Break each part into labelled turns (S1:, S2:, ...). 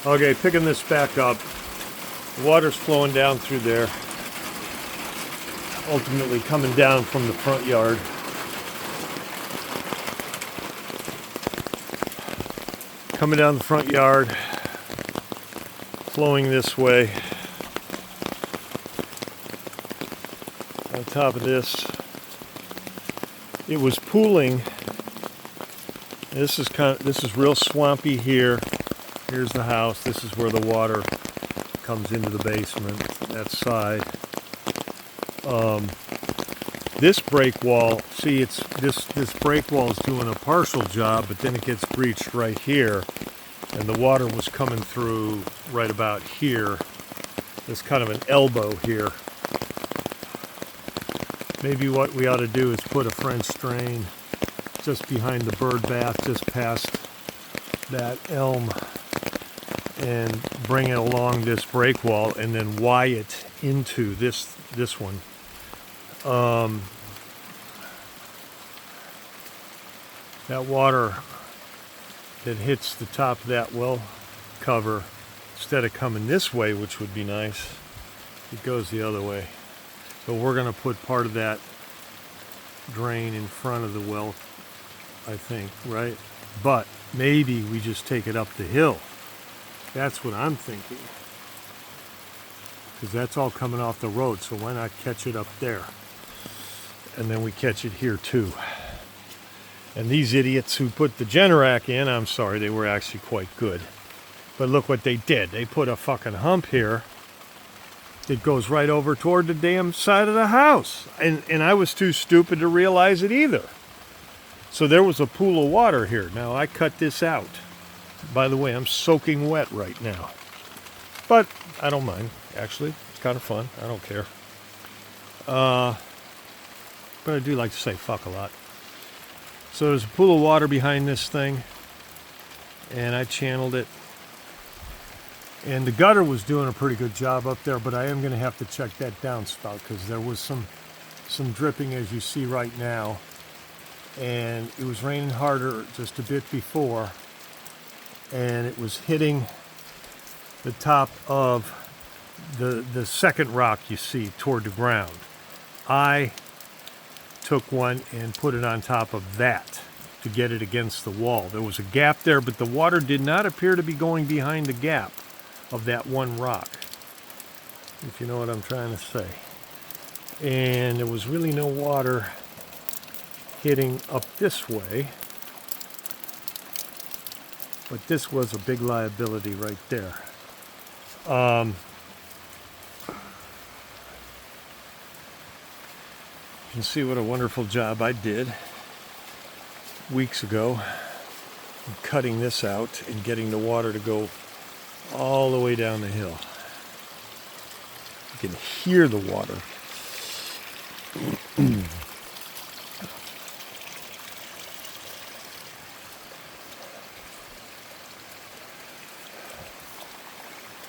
S1: Okay, picking this back up. The water's flowing down through there, ultimately coming down from the front yard. Coming down the front yard, flowing this way. On top of this, it was pooling. This is real swampy here. Here's the house. This is where the water comes into the basement, that side. This break wall, see, this break wall is doing a partial job, but then it gets breached right here, and the water was coming through right about here. There's kind of an elbow here. Maybe what we ought to do is put a French drain just behind the bird bath, just past that elm, and bring it along this break wall, and then Y it into this one. That water that hits the top of that well cover, instead of coming this way, which would be nice, it goes the other way. So we're going to put part of that drain in front of the well, I think, right? But maybe we just take it up the hill. That's what I'm thinking. Because that's all coming off the road, so why not catch it up there? And then we catch it here too. And these idiots who put the Generac in, I'm sorry, they were actually quite good. But look what they did. They put a fucking hump here that goes right over toward the damn side of the house. And I was too stupid to realize it either. So there was a pool of water here. Now I cut this out. By the way, I'm soaking wet right now. But I don't mind, actually. It's kind of fun. I don't care. But I do like to say fuck a lot. So there's a pool of water behind this thing, and I channeled it. And the gutter was doing a pretty good job up there, but I am going to have to check that downspout because there was some dripping, as you see right now. And it was raining harder just a bit before, and it was hitting the top of the second rock you see toward the ground. I took one and put it on top of that to get it against the wall. There was a gap there, but the water did not appear to be going behind the gap of that one rock, if you know what I'm trying to say. And there was really no water hitting up this way, but this was a big liability right there. You can see what a wonderful job I did weeks ago in cutting this out and getting the water to go all the way down the hill. You can hear the water.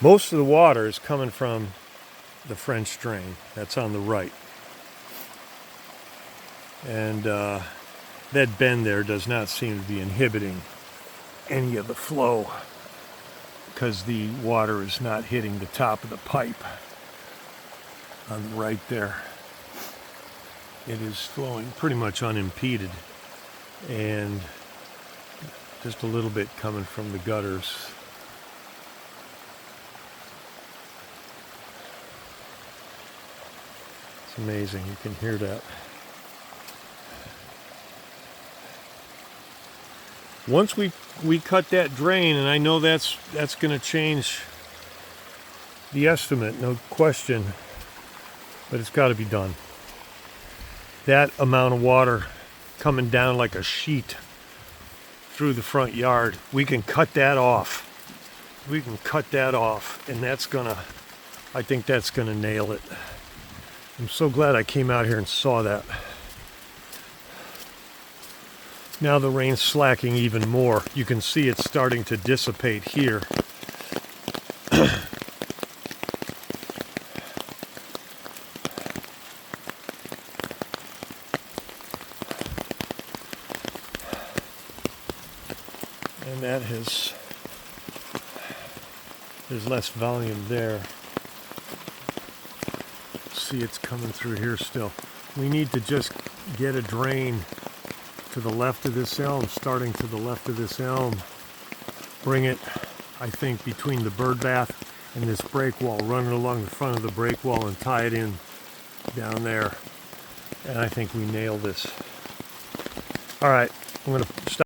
S1: Most of the water is coming from the French drain. That's on the right. And that bend there does not seem to be inhibiting any of the flow because the water is not hitting the top of the pipe on the right there. It is flowing pretty much unimpeded, and just a little bit coming from the gutters. It's amazing, you can hear that. Once we cut that drain, and I know that's going to change the estimate, no question, but it's got to be done. That amount of water coming down like a sheet through the front yard, we can cut that off. We can cut that off, and I think that's gonna nail it. I'm so glad I came out here and saw that. Now the rain's slacking even more. You can see it's starting to dissipate here. And that has There's less volume there. See, it's coming through here still. We need to just get a drain to the left of this elm, starting to the left of this elm. Bring it, I think, between the bird bath and this break wall, run it along the front of the break wall and tie it in down there. And I think we nail this. All right, I'm going to stop.